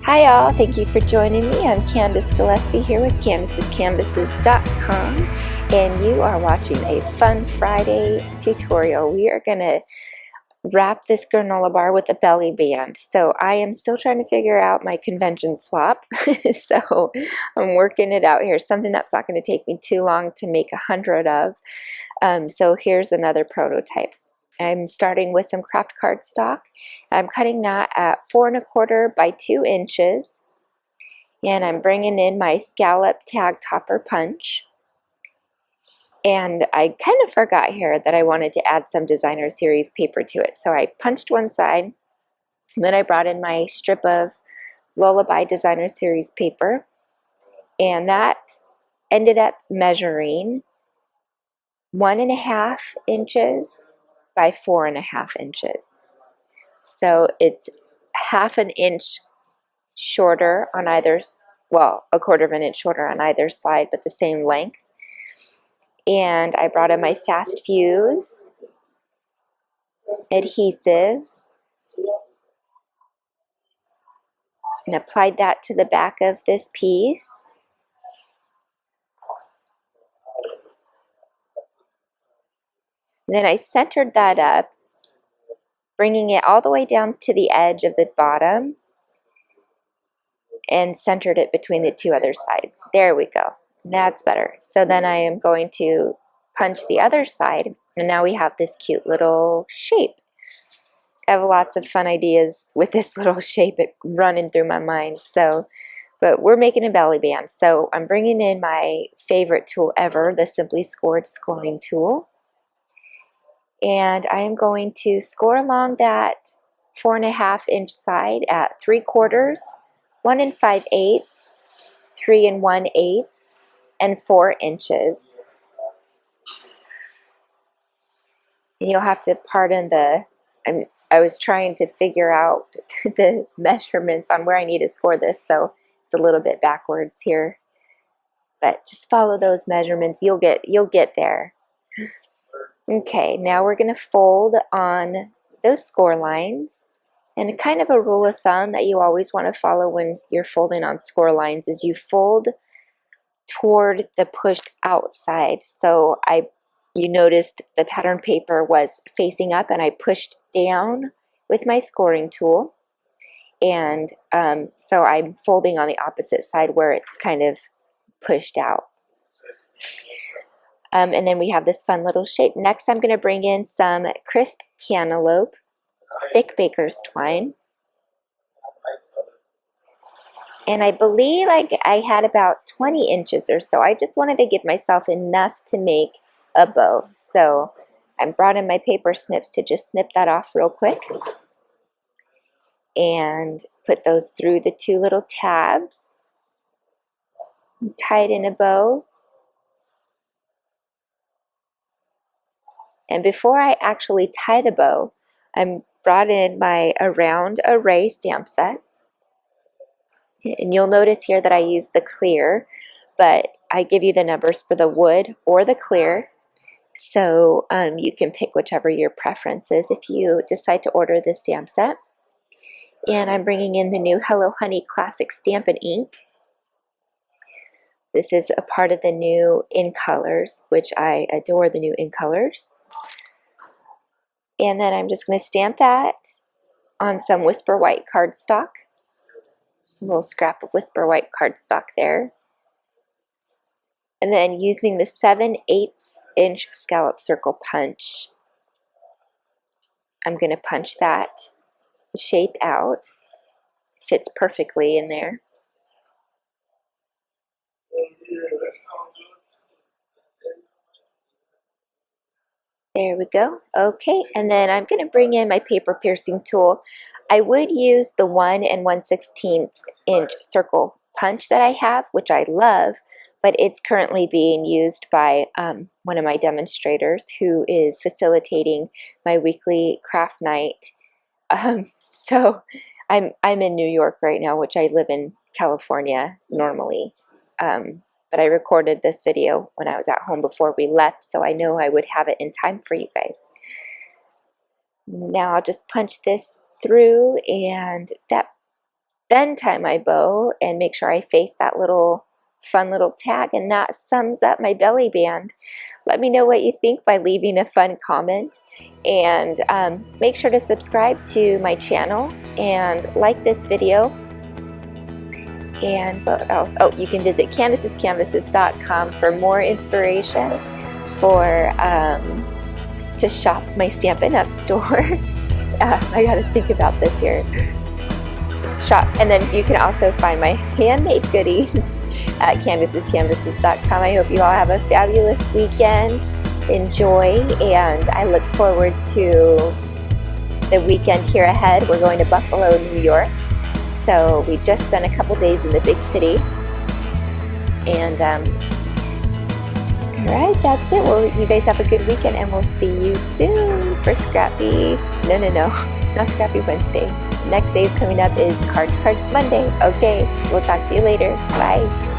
Hi all, thank you for joining me. I'm Candace Gillespie here with CandacesCanvases.com, and you are watching a fun Friday tutorial. We are going to wrap this granola bar with a belly band. So I am still trying to figure out my convention swap. So I'm working it out here. Something that's not going to take me too long to make 100 of. So here's another prototype. I'm starting with some craft cardstock. I'm cutting that at 4 1/4 by 2 inches. And I'm bringing in my scallop tag topper punch. And I kind of forgot here that I wanted to add some designer series paper to it. So I punched one side, and then I brought in my strip of Lullaby designer series paper. And that ended up measuring 1 1/2 inches by 4 1/2 inches. So it's 1/2 inch shorter on either, well, 1/4 inch shorter on either side, but the same length. And I brought in my fast fuse adhesive and applied that to the back of this piece. And then I centered that up, bringing it all the way down to the edge of the bottom and centered it between the two other sides. There we go. That's better. So then I am going to punch the other side, and now we have this cute little shape. I have lots of fun ideas with this little shape running through my mind. But we're making a belly band. So I'm bringing in my favorite tool ever, the Simply Scored scoring tool. And I am going to score along that 4 1/2 inch side at 3/4, 1 5/8, 3 1/8, and 4 inches. And you'll have to pardon I was trying to figure out the measurements on where I need to score this, so it's a little bit backwards here. But just follow those measurements. You'll get there. Okay, now we're going to fold on those score lines. And kind of a rule of thumb that you always want to follow when you're folding on score lines is you fold toward the pushed outside. So you noticed the pattern paper was facing up, and I pushed down with my scoring tool. And so I'm folding on the opposite side where it's kind of pushed out. And then we have this fun little shape. Next, I'm going to bring in some crisp cantaloupe, thick baker's twine. And I believe I had about 20 inches or so. I just wanted to give myself enough to make a bow. So I brought in my paper snips to just snip that off real quick. And put those through the two little tabs. Tie it in a bow. And before I actually tie the bow, I brought in my Around Array stamp set. And you'll notice here that I use the clear, but I give you the numbers for the wood or the clear. So you can pick whichever your preference is if you decide to order this stamp set. And I'm bringing in the new Hello Honey Classic Stampin' ink. This is a part of the new In Colors, which I adore the new In Colors. And then I'm just going to stamp that on some Whisper White cardstock. A little scrap of Whisper White cardstock there. And then using the 7/8 inch scallop circle punch, I'm going to punch that shape out. Fits perfectly in there. There we go. Okay, and then I'm going to bring in my paper piercing tool. I would use the 1 1/16 inch circle punch that I have, which I love, but it's currently being used by one of my demonstrators who is facilitating my weekly craft night. So I'm in New York right now, which I live in California normally. But I recorded this video when I was at home before we left, so I know I would have it in time for you guys. Now I'll just punch this through, and that then tie my bow and make sure I face that little fun little tag, and that sums up my belly band. Let me know what you think by leaving a fun comment, and make sure to subscribe to my channel and like this video. And what else? Oh, you can visit Candace'sCanvases.com for more inspiration for to shop my Stampin' Up store. I gotta think about this here. Shop, and then you can also find my handmade goodies at Candace'sCanvases.com. I hope you all have a fabulous weekend. Enjoy, and I look forward to the weekend here ahead. We're going to Buffalo, New York. So we just spent a couple days in the big city. And all right, that's it. Well, you guys have a good weekend, and we'll see you soon for Scrappy. No, not Scrappy Wednesday. Next day is coming up is Cards Monday. Okay, we'll talk to you later. Bye.